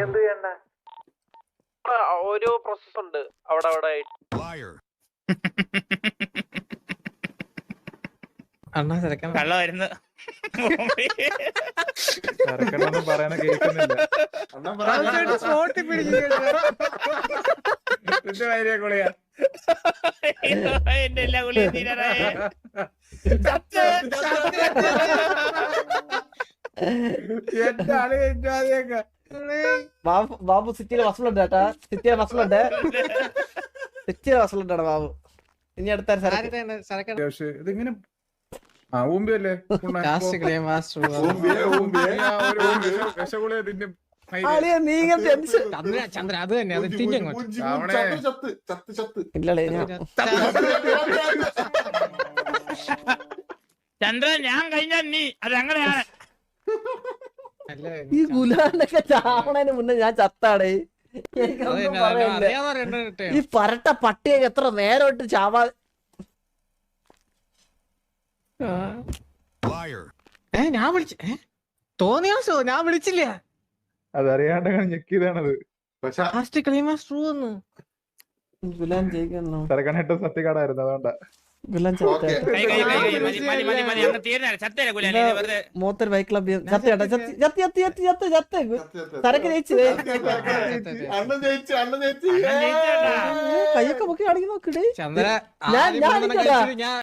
എന്ത് ചെയ്യണ്ട ഓരോ പ്രോസസ് ഉണ്ട് അവിടെ അവിടെ അണ്ണാ ചെറുക്കൻ കള്ള വരുന്നു. പറയാനോ കേൾക്കുന്നില്ല. എന്റെ എല്ലാ ഗുളിയും തീരാറായി. ബാബു സിറ്റിയിലെ മസലുണ്ട് ചേട്ടാ. സിറ്റിയിലെ മസലുണ്ട്. സിറ്റിയിലെ മസലുണ്ടാണ് ബാബു. ഇനി അടുത്ത ഇതിങ്ങനെ ഊമ്പിയല്ലേ നീങ്ങ ടെൻഷൻ ചന്ദ്ര അത് തന്നെ അത് ഇല്ലടേ ചന്ദ്രൻ ഞാൻ കഴിഞ്ഞാൽ നീ അത് അങ്ങനെയാണ്. ഈ ഗുലാനൊക്കെ ചാവണേന് മുന്നേ ഞാൻ ചത്താടേ. ഈ പരട്ട പട്ടിയൊക്കെ എത്ര നേരമായിട്ട് ചാവാ. ഞാൻ വിളിച്ച തോന്നിയാസോ ഞാൻ വിളിച്ചില്ല. അതറിയാണ്ട് ഞെക്കിയതാണത്. ഗുലാൻ ജയിക്കുന്നു. തിരക്കണിട്ട് സത്യക്കാടായിരുന്നു അതുകൊണ്ടാ. ഗുലാൻ മൂത്തൊരു ബൈക്ക് ക്ലബ് തരക്ക് ജയിച്ചു. കയ്യൊക്കെ പൊക്കി കാണിക്കുന്നു നോക്കടേ. ചന്ദ്ര ഞാൻ